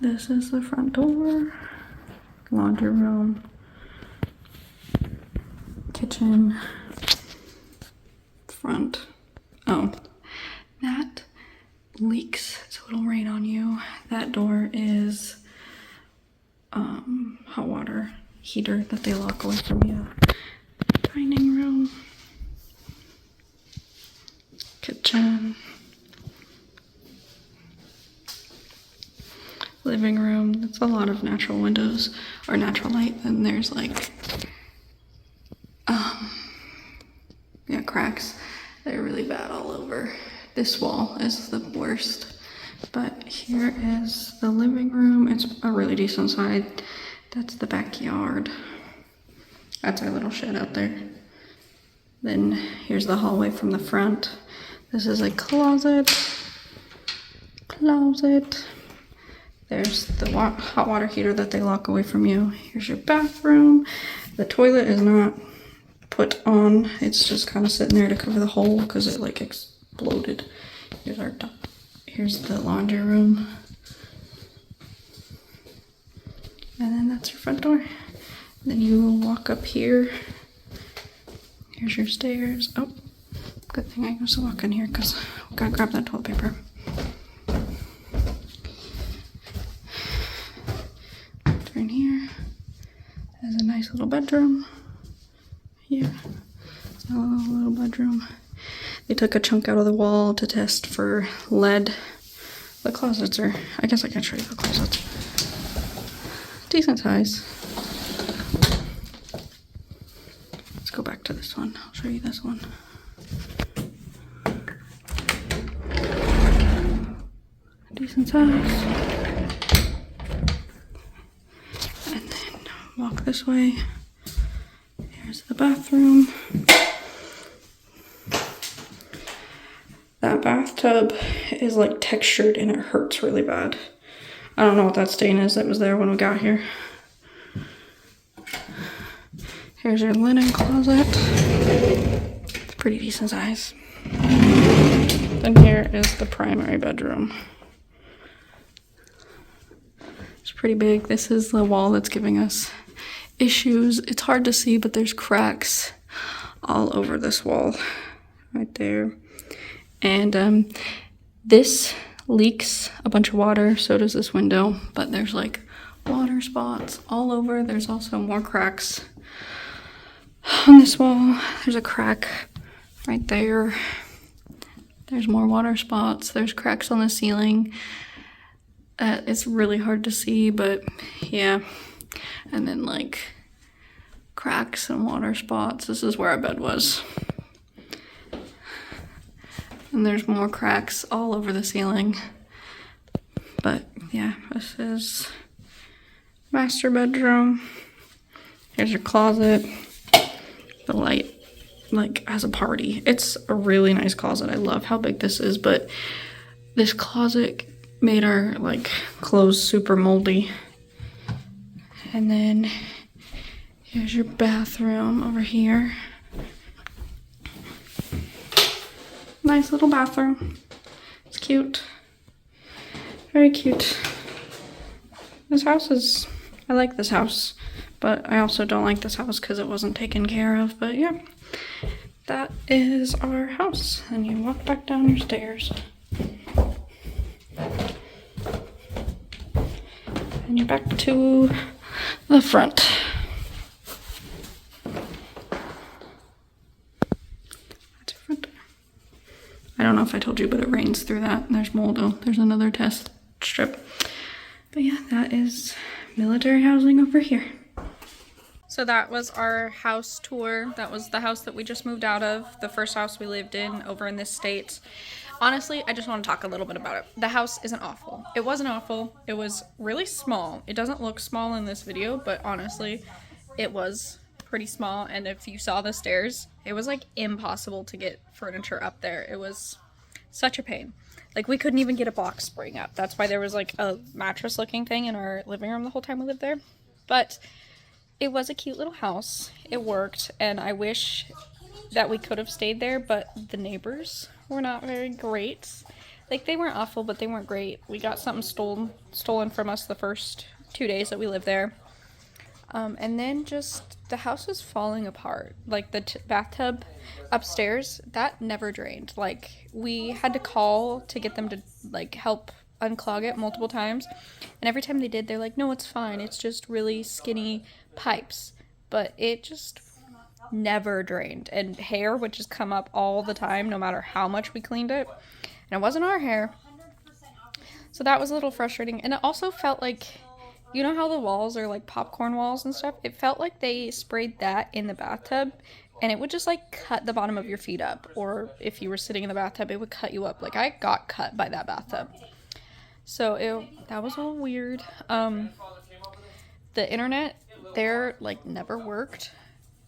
This is the front door, laundry room, kitchen, front. Oh, that leaks so it'll rain on you. That door is hot water heater that they lock away from you. Dining room, kitchen, living room. That's a lot of natural windows or natural light. Then there's like yeah, cracks. They're really bad all over. This wall is the worst. But here is the living room. It's a really decent size. That's the backyard. That's our little shed out there. Then here's the hallway from the front. This is a closet. There's the hot water heater that they lock away from you. Here's your bathroom. The toilet is not put on. It's just kind of sitting there to cover the hole because it like exploded. Here's the laundry room. And then that's your front door. Then you walk up here. Here's your stairs. Oh, good thing I used to walk in here because I gotta grab that toilet paper. Right here. There's a nice little bedroom. Here. It's a little bedroom. They took a chunk out of the wall to test for lead. The closets are, I guess I can show you the closets. Decent size. Let's go back to this one. I'll show you this one. Decent size. And then walk this way. Here's the bathroom. That bathtub is like textured and it hurts really bad. I don't know what that stain is that was there when we got here. Here's your linen closet. It's pretty decent size. Then here is the primary bedroom. It's pretty big. This is the wall that's giving us issues. It's hard to see, but there's cracks all over this wall right there. And this leaks a bunch of water, so does this window, but there's like water spots all over. There's also more cracks on this wall. There's a crack right there. There's more water spots. There's cracks on the ceiling. It's really hard to see, but yeah. And then like cracks and water spots. This is where our bed was. And there's more cracks all over the ceiling. But yeah, this is master bedroom. Here's your closet. The light like has a party. It's a really nice closet. I love how big this is, but this closet made our like clothes super moldy. And then here's your bathroom over here. Nice little bathroom. It's cute. Very cute. This house is, I like this house, but I also don't like this house because it wasn't taken care of. But yeah, that is our house. And you walk back down your stairs. And you're back to the front. I don't know if I told you, but it rains through that. There's mold. Oh, there's another test strip. But yeah, that is military housing over here. So that was our house tour. That was the house that we just moved out of. The first house we lived in over in this state. Honestly, I just want to talk a little bit about it. The house isn't awful. It wasn't awful. It was really small. It doesn't look small in this video, but honestly, it was pretty small. And if you saw the stairs, it was like impossible to get furniture up there. It was such a pain. Like we couldn't even get a box spring up. That's why there was like a mattress looking thing in our living room the whole time we lived there. But it was a cute little house. It worked, and I wish that we could have stayed there, but the neighbors were not very great. Like, they weren't awful, but they weren't great. We got something stolen from us the first 2 days that we lived there. And then just the house was falling apart. Like, the bathtub upstairs, that never drained. Like, we had to call to get them to, like, help unclog it multiple times. And every time they did, they're like, no, it's fine. It's just really skinny pipes. But it just never drained. And hair would just come up all the time, no matter how much we cleaned it. And it wasn't our hair. So that was a little frustrating. And it also felt like, you know how the walls are like popcorn walls and stuff? It felt like they sprayed that in the bathtub, and it would just like cut the bottom of your feet up. Or if you were sitting in the bathtub, it would cut you up. Like, I got cut by that bathtub. So that was a little weird. The internet there like never worked.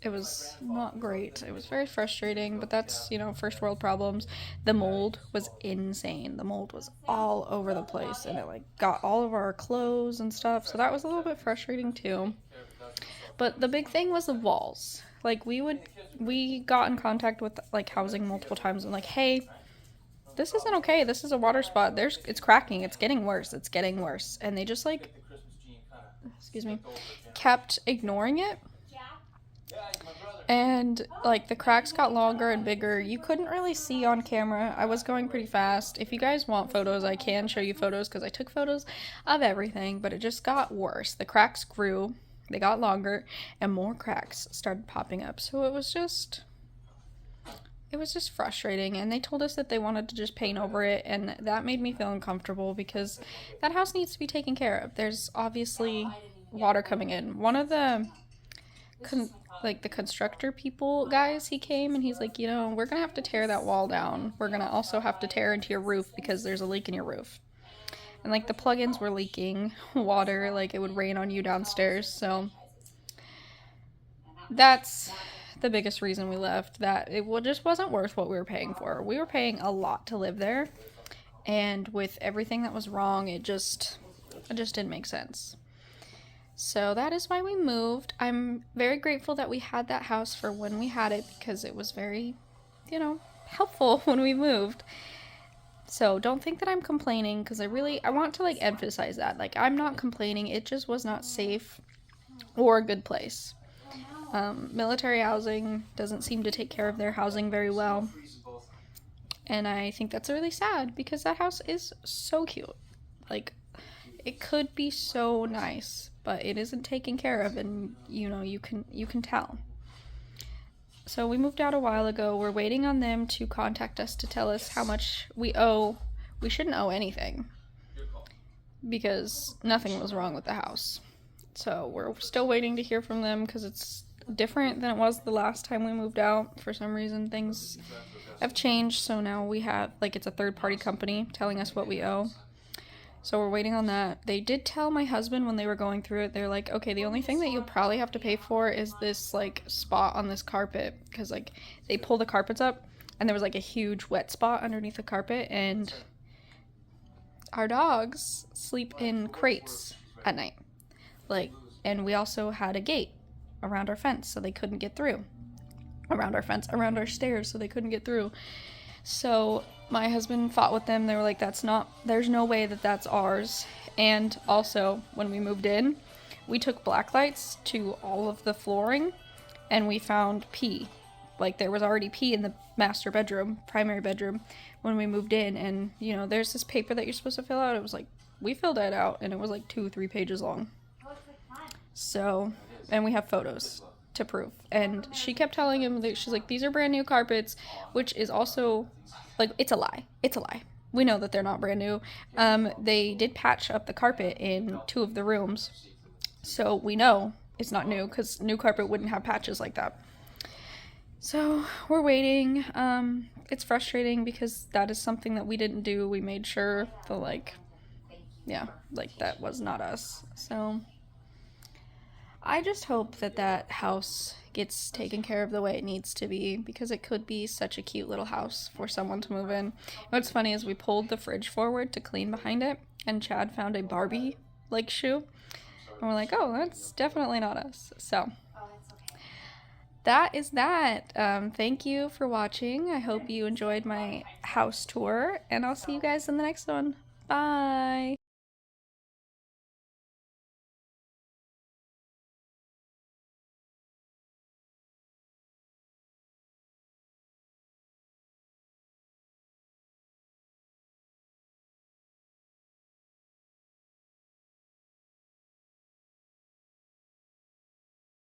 It was not great. It was very frustrating, but that's, you know, first world problems. The mold was insane. The mold was all over the place, and it like got all of our clothes and stuff. So that was a little bit frustrating too. But the big thing was the walls. Like, we got in contact with like housing multiple times and like, hey, this isn't okay. This is a water spot. It's cracking. It's getting worse. It's getting worse. And they just like, excuse me, kept ignoring it. And like the cracks got longer and bigger. You couldn't really see on camera. I was going pretty fast. If you guys want photos, I can show you photos because I took photos of everything, but it just got worse. The cracks grew, they got longer, and more cracks started popping up. So it was just frustrating. And they told us that they wanted to just paint over it, and that made me feel uncomfortable because that house needs to be taken care of. There's obviously water coming in. One of the the constructor people guys, he came and he's like, you know, we're gonna have to tear that wall down. We're gonna also have to tear into your roof because there's a leak in your roof. And like the plugins were leaking water, like it would rain on you downstairs. So that's the biggest reason we left, that it just wasn't worth what we were paying for. We were paying a lot to live there, and with everything that was wrong, it just didn't make sense. So that is why we moved. I'm very grateful that we had that house for when we had it, because it was very, you know, helpful when we moved. So don't think that I'm complaining, because I want to like emphasize that. Like, I'm not complaining. It just was not safe or a good place. Military housing doesn't seem to take care of their housing very well. And I think that's really sad, because that house is so cute. Like, it could be so nice, but it isn't taken care of, and you know, you can tell. So we moved out a while ago. We're waiting on them to contact us to tell us how much we owe. We shouldn't owe anything, because nothing was wrong with the house. So we're still waiting to hear from them, because it's different than it was the last time we moved out. For some reason, things have changed, so now we have, like, it's a third-party company telling us what we owe. So we're waiting on that. They did tell my husband when they were going through it, they're like, okay, the only thing that you'll probably have to pay for is this, like, spot on this carpet. Because, like, they pull the carpets up, and there was, like, a huge wet spot underneath the carpet, and our dogs sleep in crates at night. Like, and we also had a gate around our fence, so they couldn't get through. Around our fence, around our stairs, so they couldn't get through. So my husband fought with them. They were like, there's no way that that's ours. And also, when we moved in, we took black lights to all of the flooring, and we found pee. Like, there was already pee in the master bedroom, primary bedroom, when we moved in. And, you know, there's this paper that you're supposed to fill out. It was like, we filled it out, and it was like 2-3 pages long. So, and we have photos to prove. And she kept telling him that she's like, these are brand new carpets, which is also like, it's a lie. We know that they're not brand new. They did patch up the carpet in 2 of the rooms, so we know it's not new, because new carpet wouldn't have patches like that. So we're waiting. It's frustrating because that is something that we didn't do. We made sure that, like, yeah, like, that was not us. So I just hope that that house gets taken care of the way it needs to be, because it could be such a cute little house for someone to move in. What's funny is we pulled the fridge forward to clean behind it, and Chad found a Barbie like shoe, and we're like, oh, that's definitely not us. So that is that. Thank you for watching. I hope you enjoyed my house tour, and I'll see you guys in the next one. Bye!